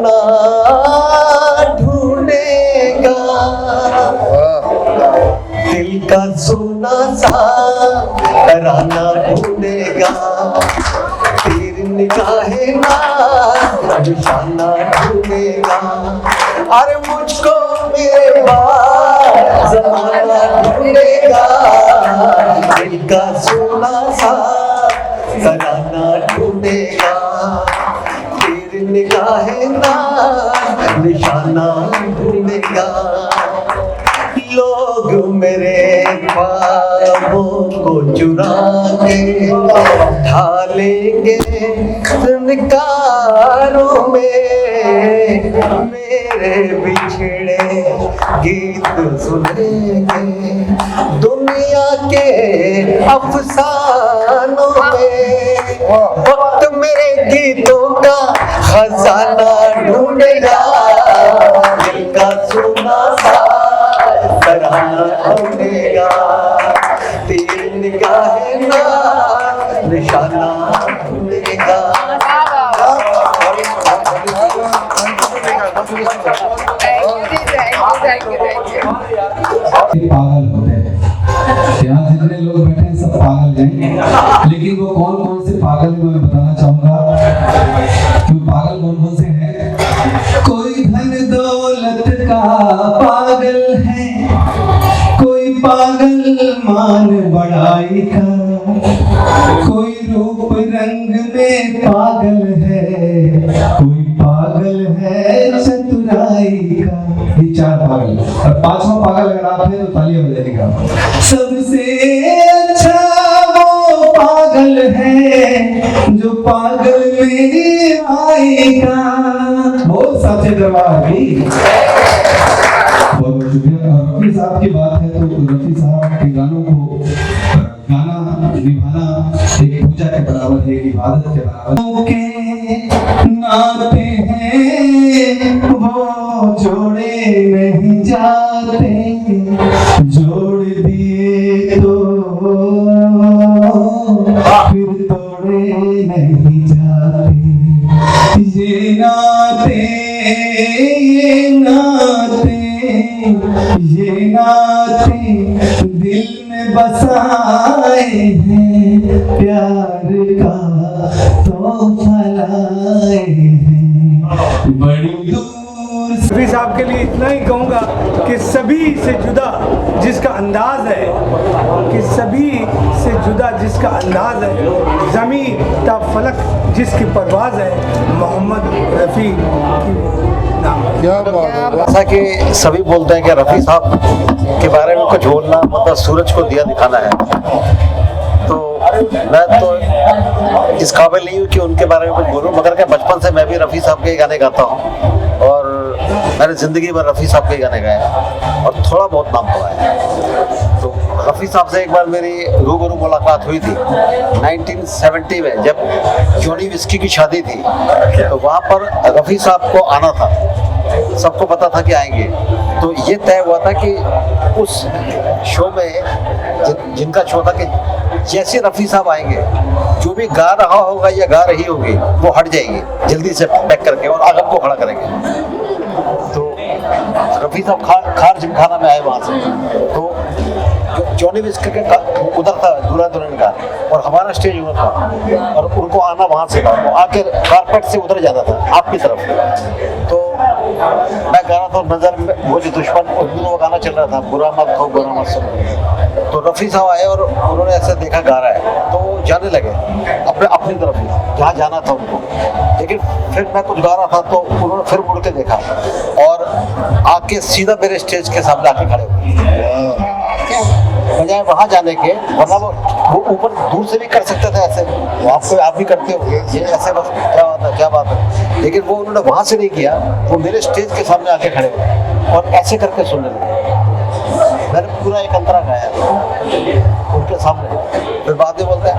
तराना ढूंढेगा, दिल का सोना सा तराना ढूंढेगा, तेरी निगाहें ना निशाना ढूंढेगा। अरे मुझको मेरे बाद ज़माना ढूंढेगा, दिल का सोना सा तराना ढूंढेगा, तेरी निगाहें ना निशाना ढूंढेगा। लोग मेरे ख्वाबों को चुरा के ढालेंगे निकारों में, मेरे बिछड़े गीत सुनेंगे दुनिया के अफसानों में। वक्त मेरे गीतों का खजाना ढूंढेगा, दिल का सोना सा तराना ढूंढेगा, तेरी निगाहें ना निशाना ढूंढेगा। पागल होते हैं, यहाँ जितने लोग बैठे हैं सब पागल हैं, लेकिन वो कौन कौन से पागल मैं बताना चाहूंगा। तो पागल कौन कौन से हैं? कोई धन दौलत का पागल है, कोई पागल मान बड़ाई का, कोई रूप रंग में पागल है, कोई पागल है चतुराई का। ये चार पागल, और पांचवा पागल अगर आप हैं तो तालियां बजाइएगा। सबसे अच्छा वो पागल है जो पागल में आएगा। बहुत साचे दरबार की बहुत शुक्रिया। रफी साहब की बात है तो रफी साहब के गानों को गाना निभाना एक पूजा के बराबर है, एक इबादत के बराबर के नाते हैं वो जोड़े नहीं जाते, जोड़ दिए तो फिर तोड़े नहीं जाते। ये नाते ये नाते ये नाते दिल में बसाए हैं, प्यार का तोहफा लाए हैं बड़ी दूर। रफी साहब के लिए इतना ही कहूँगा कि सभी से जुदा जिसका अंदाज है, कि सभी से जुदा जिसका अंदाज है, ज़मीं ता फलक जिसकी परवाज़ है, मोहम्मद रफ़ी की नाम। क्या बात है। ऐसा कि सभी बोलते हैं कि रफ़ी साहब के बारे में कुछ बोलना मतलब सूरज को दिया दिखाना है, तो मैं तो इस काबिल नहीं हूँ कि उनके बारे में कुछ बोलूँ, मगर क्या बचपन से मैं भी रफ़ी साहब के गाने गाता हूँ और मैंने ज़िंदगी भर रफ़ी साहब के गाने गाए और थोड़ा बहुत नाम हुआ है। तो रफ़ी साहब से एक बार मेरी रूबरू मुलाकात हुई थी 1970 में, जब जॉनी विस्की की शादी थी, तो वहाँ पर रफ़ी साहब को आना था, सबको पता था कि आएंगे। तो ये तय हुआ था कि उस शो में जिनका शो था कि जैसे रफ़ी साहब आएंगे, जो भी गा रहा होगा या गा रही होगी वो हट जाएगी जल्दी से पैक करके और आगम को खड़ा करेंगे। तो रफ़ी साहब खार जिमखाना में आए वहाँ से, तो जॉनी विस्की का उधर था दूल्हा दुल्हन का और हमारा स्टेज उधर था और उनको आना वहाँ से था, वो आके कारपेट से उधर जाना था आपकी तरफ। तो मैं गा रहा था नजर में वो जो दुश्मन, उस दिन वो गाना चल रहा था, बुरा मत हो बुरा मत सुनो। तो रफ़ी साहब आए और उन्होंने ऐसे देखा गा रहा है तो वो जाने लगे अपनी तरफ जहाँ जाना था उनको, लेकिन फिर मैं कुछ गा रहा था तो उन्होंने फिर मुड़ के देखा और आके सीधा मेरे स्टेज के सामने आके खड़े हुए, बजाय वहाँ जाने के, वरना वो ऊपर दूर से भी कर सकते थे ऐसे, आप भी करते हो ये ऐसे, बस क्या बात है, लेकिन वो उन्होंने वहाँ से नहीं किया, वो मेरे स्टेज के सामने आके खड़े हुए और ऐसे करके सुनने लगे। मैंने पूरा एक अंतरा गाया उनके सामने, फिर बाद में बोलते हैं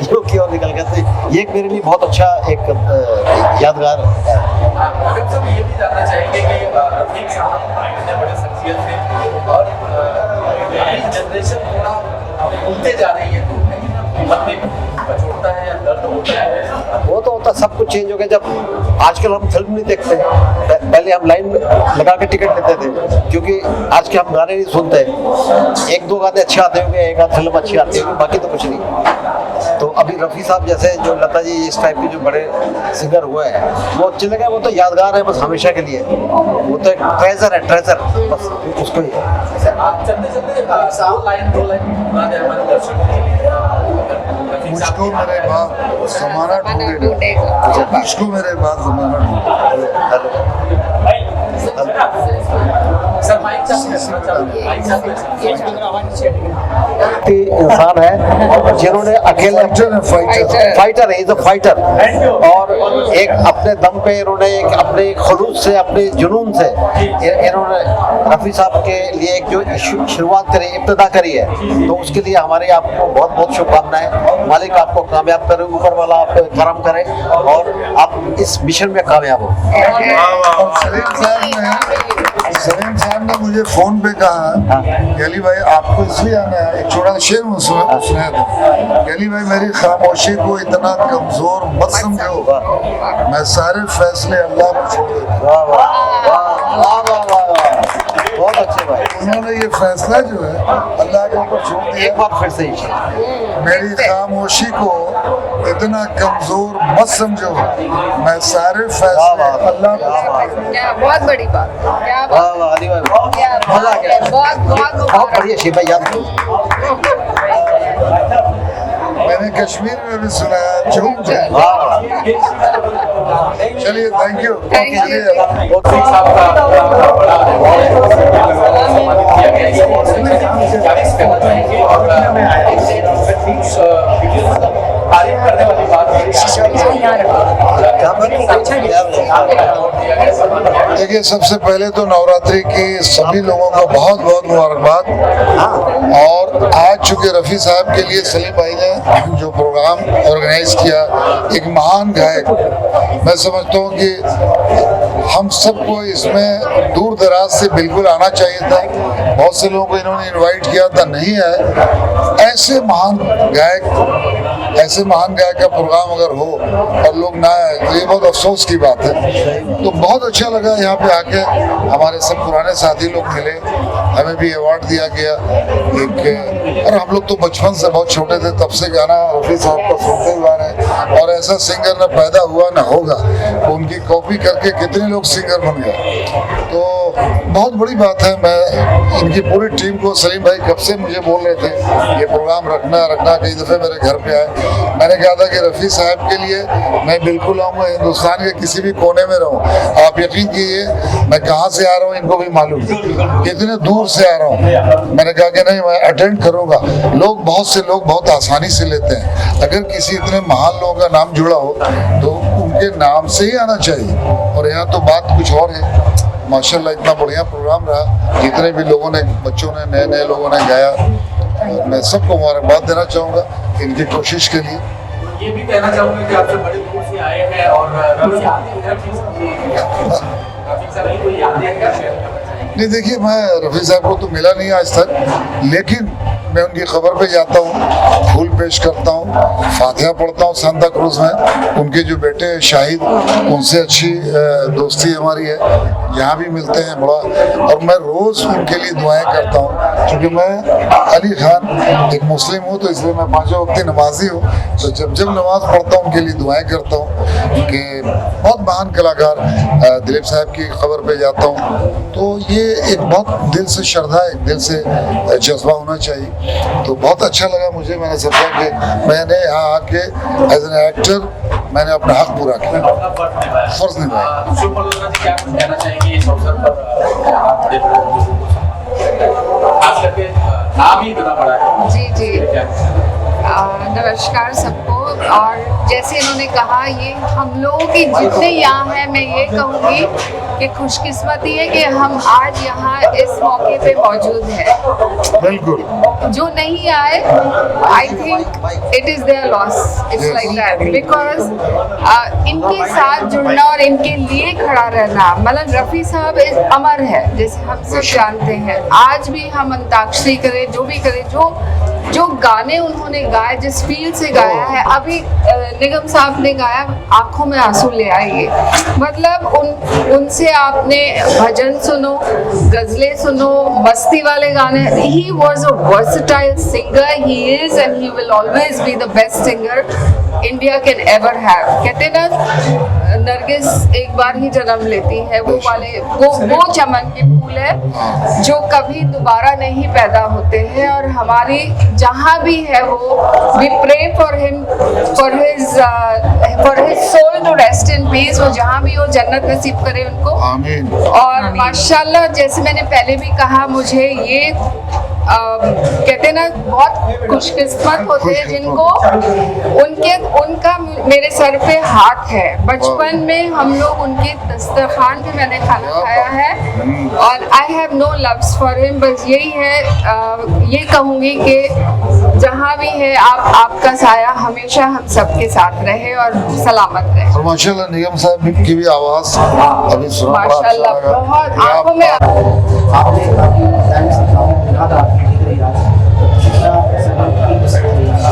यो क्यों निकल गया। तो ये मेरे लिए बहुत अच्छा एक यादगार है। सब ये भी जानना चाहेंगे कि रफीक साहब इतने बड़े शख्सियत थे और अभी जनरेशन थोड़ा भूलते जा रही है, जोड़ता है या दर्द होता है? वो तो होता, सब कुछ चेंज हो गया। जब आजकल हम फिल्म नहीं देखते, पहले हम लाइन लगा के टिकट लेते थे, क्योंकि आज के हम गाने नहीं सुनते। एक दो गाने अच्छे आते होंगे, एक आध फिल्म अच्छी आती होगी, बाकी तो कुछ नहीं। तो अभी रफ़ी साहब जैसे जो लता जी इस टाइप के जो बड़े सिंगर हुए हैं, वो चले गए, वो तो यादगार है बस हमेशा के लिए। वो तो एक ट्रेजर है, ट्रेजर, बस उसको ही है। आप चलते चलते दो लाइन बता दें हमारे दर्शकों को। मुझको मेरे बाद ज़माना ढूंढेगा, मुझको मेरे बाद ज़माना ढूंढेगा। सर माइक इंसान है जिन्होंने अकेले फाइटर है, इज अ फाइटर, और एक अपने दम पे इन्होंने एक अपने खुलूस से, अपने जुनून से इन्होंने रफ़ी साहब के लिए एक जो शुरुआत करी, इब्तिदा करी है, तो उसके लिए हमारी आपको बहुत बहुत शुभकामनाएं। मालिक आपको कामयाब करे, ऊपर वाला आप करम करे और आप इस मिशन में कामयाब हो। और सलीम साहब ने मुझे फोन पे कहा कि अली भाई आपको इसलिए आना है, एक छोटा शेर सुनाया था कि अली भाई मेरी खामोशी को इतना कमजोर मत समझो, मैं सारे फैसले अल्लाह को छोड़ देता हूं। वाह वाह वाह वाह वाह, बहुत अच्छे भाई। उन्होंने ये फैसला जो है अल्लाह के ऊपर छोड़ दिया। एक बार फिर से ही मेरी खामोशी को इतना कमजोर मत समझो, मैं सारे फैसले अल्लाह को छोड़ देता हूं। क्या बहुत बड़ी बात, क्या वाह बात, वाह अली भाई, क्या मजा आ गया। बहुत बहुत बहुत बढ़िया शेर भाई, याद मैंने कश्मीर में भी सुना है झूम जाए। वाह। चलिए थैंक यू। Thank you. चलिए रफ़ी साहब का बड़ा सम्मानित किया गया है। क्या कहना चाहेंगे? और तारीफ करने वाली बात है। देखिए, सबसे पहले तो नवरात्रि की सभी लोगों को बहुत बहुत मुबारकबाद। और आज चूंकि रफ़ी साहब के लिए सलीम भाई ने जो प्रोग्राम ऑर्गेनाइज किया, एक महान गायक, मैं समझता हूँ कि हम सबको इसमें दूर दराज से बिल्कुल आना चाहिए था। बहुत से लोगों को इन्होंने इनवाइट किया था, नहीं आए। ऐसे महान गायक का प्रोग्राम अगर हो और लोग ना आए तो ये बहुत अफसोस की बात है। तो बहुत अच्छा लगा यहाँ पे आके, हमारे सब पुराने साथी लोग मिले, हमें भी अवार्ड दिया गया एक। और हम लोग तो बचपन से बहुत छोटे थे, तब से गाना रफ़ी साहब का सुनते हुए आ रहे हैं, और ऐसा सिंगर न पैदा हुआ न होगा, उनकी कॉपी करके कितने लोग सिंगर बन गए। तो बहुत बड़ी बात है। मैं इनकी पूरी टीम को, सलीम भाई कब से मुझे बोल रहे थे ये प्रोग्राम रखना, कई दफ़े मेरे घर पे आए। मैंने कहा था कि रफ़ी साहब के लिए मैं बिल्कुल आऊँगा, हिंदुस्तान के किसी भी कोने में रहूँ। आप यकीन कीजिए, मैं कहाँ से आ रहा हूँ इनको भी मालूम है, कितने दूर से आ रहा हूँ। मैंने कहा कि नहीं, मैं अटेंड करूँगा। बहुत से लोग बहुत आसानी से लेते हैं। अगर किसी इतने महान लोगों का नाम जुड़ा हो तो उनके नाम से ही आना चाहिए। और यहाँ तो बात कुछ और है। माशाल्लाह इतना बढ़िया प्रोग्राम रहा, जितने भी लोगों ने, बच्चों ने, नए नए लोगों ने गाया, और मैं सबको मुबारकबाद देना चाहूँगा इनकी कोशिश के लिए। ये भी कहना चाहूँगा कि आपसे बड़े दूर से आए हैं और रफ़ी साहब की कोई यादें हैं क्या शेयर करना चाहेंगे? नहीं, देखिए, मैं रफ़ी साहब को तो मिला नहीं आज तक, लेकिन मैं उनकी खबर पे जाता हूँ, फूल पेश करता हूँ, फातिहा पढ़ता हूँ सांता क्रूज में। उनके जो बेटे हैं शाहिद, उनसे अच्छी दोस्ती हमारी है, यहाँ भी मिलते हैं बड़ा। और मैं रोज़ उनके लिए दुआएं करता हूँ, क्योंकि मैं अली खान एक मुस्लिम हूँ, तो इसलिए मैं 5 वक्त नमाजी हूँ। तो जब जब नमाज पढ़ता हूँ उनके लिए दुआएं करता हूँ कि बहुत महान कलाकार दिलीप साहब की खबर पे जाता हूँ। तो ये एक बहुत दिल से श्रद्धा, एक दिल से जज्बा होना चाहिए। तो बहुत अच्छा लगा मुझे। मैंने समझा कि मैंने यहाँ आके एज एन एक्टर मैंने अपना हक पूरा किया, फर्ज निभाया। सुपर लोधरा जी क्या कुछ कहना चाहेंगे इस अवसर पर? खास करके नाम ही इतना बड़ा है। जी नमस्कार सबको। और जैसे इन्होंने कहा, ये हम लोगों की जितने यहाँ हैं, मैं ये कहूँगी कि खुशकिस्मती है कि हम आज यहाँ इस मौके पे मौजूद हैं। बिल्कुल। जो नहीं आए, I think it is there loss, it's like that, because इनके साथ जुड़ना और इनके लिए खड़ा रहना, मतलब रफ़ी साहब अमर है, जैसे हम सब जानते हैं। आज भी हम अंताक्षरी करें, जो भी करें, जो गाने उन्होंने गाए, जिस फील से गाया है, अभी निगम साहब ने गाया आंखों में आंसू ले आइए, मतलब उनसे आपने भजन सुनो, गजलें सुनो, मस्ती वाले गाने। He was a versatile singer, he is and he will always be the best singer India can ever have. कहते ना नरगिस एक बार ही जन्म लेती है, वो चमन के फूल है जो कभी दोबारा नहीं पैदा होते हैं। और हमारी जहाँ भी है वो we pray for him, for his soul to rest in peace. वो जहाँ भी हो जन्नत नसीब करे उनको, आमीन। और माशाल्लाह जैसे मैंने पहले भी कहा, मुझे ये कहते ना बहुत खुशकिस्मत होते हैं जिनको उनका मेरे सर पे हाथ है। बचपन में हम लोग उनके दस्तरखान पे मैंने खाना खाया है और I have no loves for him. बस यही है, ये कहूँगी कि जहाँ भी है आपका साया हमेशा हम सबके साथ रहे और सलामत रहे। और माशाल्लाह निगम साहब की भी आवाज़ अभी सुना, माशाल्लाह बहुत आंखों में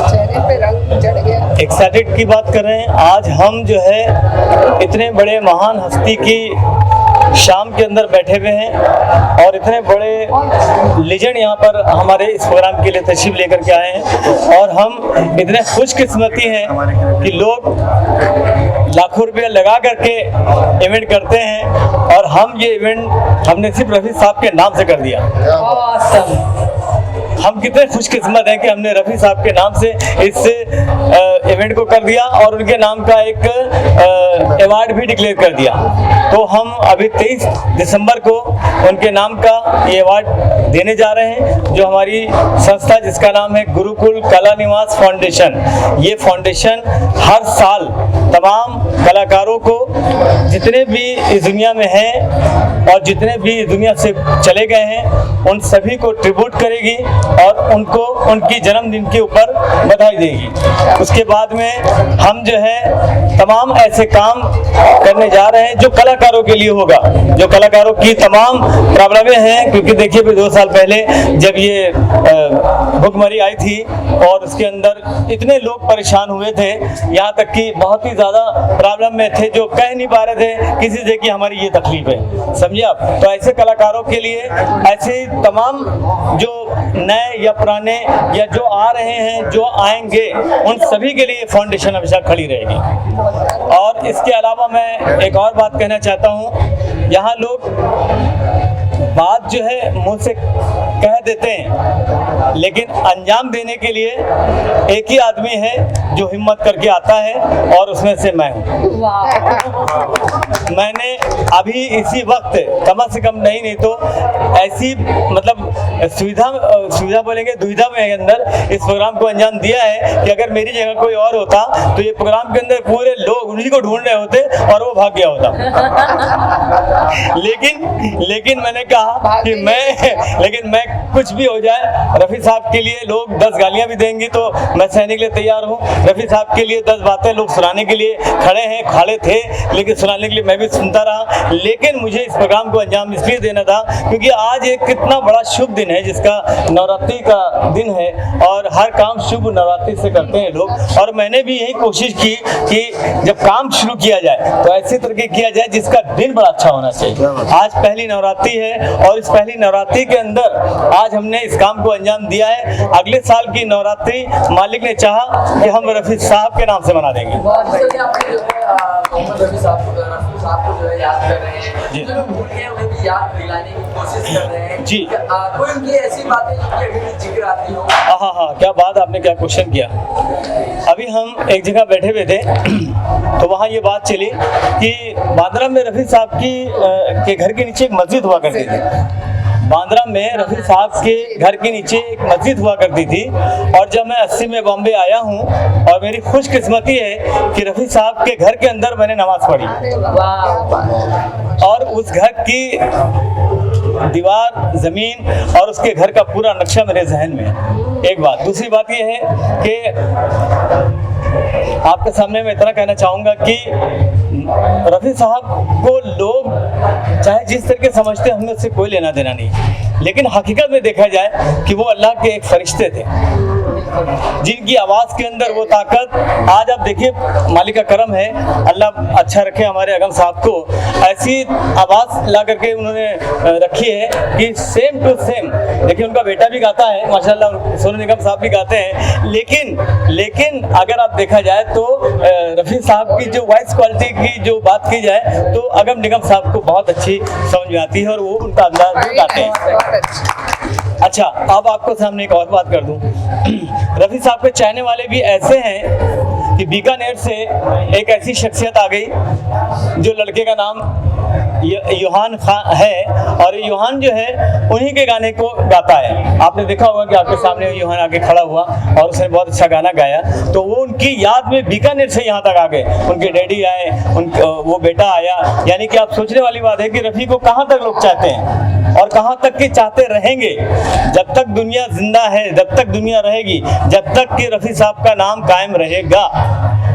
चेहरे पे रंग चढ़ गया। एक्साइटेड की बात कर रहे हैं। आज हम जो है इतने बड़े महान हस्ती की शाम के अंदर बैठे हुए हैं और इतने बड़े लेजेंड यहाँ पर हमारे इस प्रोग्राम के लिए तशरीफ लेकर के आए हैं और हम इतने खुशकिस्मती हैं कि लोग लाखों रुपया लगा करके इवेंट करते हैं और हम ये इवेंट हमने सिर्फ रफ़ी साहब के नाम से कर दिया। हम कितने खुशकिस्मत हैं कि हमने रफ़ी साहब के नाम से इस इवेंट को कर दिया और उनके नाम का एक अवार्ड भी डिक्लेयर कर दिया। तो हम अभी 23 दिसंबर को उनके नाम का ये अवार्ड देने जा रहे हैं, जो हमारी संस्था जिसका नाम है गुरुकुल कला निवास फाउंडेशन। ये फाउंडेशन हर साल तमाम कलाकारों को जितने भी इस दुनिया में हैं और जितने भी इस दुनिया से चले गए हैं उन सभी को ट्रिब्यूट करेगी और उनको उनकी जन्मदिन के ऊपर बधाई देगी। उसके बाद में हम जो है तमाम ऐसे काम करने जा रहे हैं जो कलाकारों के लिए होगा, जो कलाकारों की तमाम प्रॉब्लमें हैं। क्योंकि देखिए 2 साल पहले जब ये भुखमरी आई थी और उसके अंदर इतने लोग परेशान हुए थे, यहाँ तक कि बहुत ही ज़्यादा प्रॉब्लम में थे जो कह नहीं पा रहे थे किसी से कि हमारी ये तकलीफ है, समझिए आप। तो ऐसे कलाकारों के लिए ऐसे तमाम जो नए या पुराने या जो आ रहे हैं जो आएंगे उन सभी के लिए फाउंडेशन हमेशा खड़ी रहेगी। और इसके अलावा मैं एक और बात कहना चाहता हूँ, यहाँ लोग बात जो है मुंह से कह देते हैं लेकिन अंजाम देने के लिए एक ही आदमी है जो हिम्मत करके आता है और उसमें से मैं हूँ। मैंने अभी इसी वक्त कम से कम नहीं तो ऐसी मतलब सुविधा बोलेंगे दुविधा में अंदर इस प्रोग्राम को अंजाम दिया है कि अगर मेरी जगह कोई और होता तो ये प्रोग्राम के अंदर पूरे लोग उन्हीं को ढूंढ रहे होते और वो भाग गया होता। लेकिन मैंने कहा कि मैं कुछ भी हो जाए रफ़ी साहब के लिए लोग 10 गालियां भी देंगे तो मैं सहने के लिए तैयार हूँ। रफ़ी साहब के लिए 10 बातें लोग सुनाने के लिए खड़े थे लेकिन सुनाने के लिए मैं भी सुनता रहा। लेकिन मुझे इस प्रोग्राम को अंजाम इसलिए देना था क्योंकि आज एक कितना बड़ा शुभ दिन है जिसका नवरात्रि का दिन है और हर काम शुभ नवरात्रि से करते हैं लोग। और मैंने भी यही कोशिश की कि जब काम शुरू किया जाए तो ऐसे तरीके किया जाए जिसका दिन बड़ा अच्छा होना चाहिए। आज पहली नवरात्रि है और इस पहली नवरात्रि के अंदर आज हमने इस काम को अंजाम दिया है। अगले साल की नवरात्रि मालिक ने चाहा कि हम रफ़ी साहब के नाम से मना देंगे। रफ़ी साहब को जो है याद कर रहे हैं, जो लोग भूल गए उन्हें भी याद दिलाने की कोशिश कर रहे हैं जी। कोई उनकी ऐसी बातें जो कि अभी जिक्र आती हो? हाँ, क्या बात, आपने क्या क्वेश्चन किया। अभी हम एक जगह बैठे हुए थे तो वहाँ ये बात चली कि बांद्रा में रफ़ी साहब के घर के नीचे एक मस्जिद हुआ करती थी। बांद्रा में रफ़ी साहब के घर के नीचे एक मस्जिद हुआ करती थी और जब मैं 80 में बॉम्बे आया हूँ और मेरी खुशकिस्मती है कि रफ़ी साहब के घर के अंदर मैंने नमाज पढ़ी और उस घर की दीवार, ज़मीन और उसके घर का पूरा नक्शा मेरे जहन में है। एक बात। दूसरी बात यह है कि आपके सामने मैं इतना कहना चाहूँगा कि रफ़ी साहब को लोग चाहे जिस तरीके समझते हैं हमें उससे कोई लेना देना नहीं, लेकिन हकीकत में देखा जाए कि वो अल्लाह के एक फरिश्ते थे। जिनकी आवाज़ के अंदर वो ताकत, आज आप देखिए मालिक का करम है, अल्लाह अच्छा रखे हमारे अगम साहब को, ऐसी आवाज़ ला करके उन्होंने रखी है कि सेम टू सेम। देखिए उनका बेटा भी गाता है माशाल्लाह, सोनू निगम साहब भी गाते हैं, लेकिन अगर आप देखा जाए तो रफ़ी साहब की जो वॉइस क्वालिटी की जो बात की जाए तो अगम निगम साहब को बहुत अच्छी समझ में आती है और वो उनका अंदाज भी गाते हैं। अच्छा, अब आपको सामने एक और बात कर दूं, रफ़ी साहब के चाहने वाले भी ऐसे हैं कि बीकानेर से एक ऐसी शख्सियत आ गई जो लड़के का नाम यूहान खान है, और यूहान जो है उन्हीं के गाने को गाता है। आपने देखा होगा कि आपके सामने यूहान आके खड़ा हुआ और उसने बहुत अच्छा गाना गाया, तो वो उनकी याद में बीकानेर से यहाँ तक आ गए, उनके डैडी आए, वो बेटा आया। यानी कि आप सोचने वाली बात है कि रफ़ी को कहाँ तक लोग चाहते हैं और कहाँ तक के चाहते रहेंगे। जब तक दुनिया जिंदा है, जब तक दुनिया रहेगी, जब तक कि रफ़ी साहब का नाम कायम रहेगा।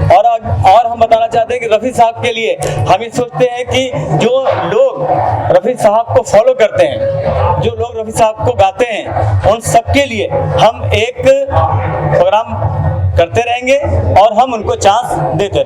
और हम बताना चाहते हैं कि रफ़ी साहब के लिए हम ये सोचते हैं कि जो लोग रफ़ी साहब को फॉलो करते हैं, जो लोग रफ़ी साहब को गाते हैं, उन सबके लिए हम एक प्रोग्राम करते रहेंगे और हम उनको चांस देते रहेंगे।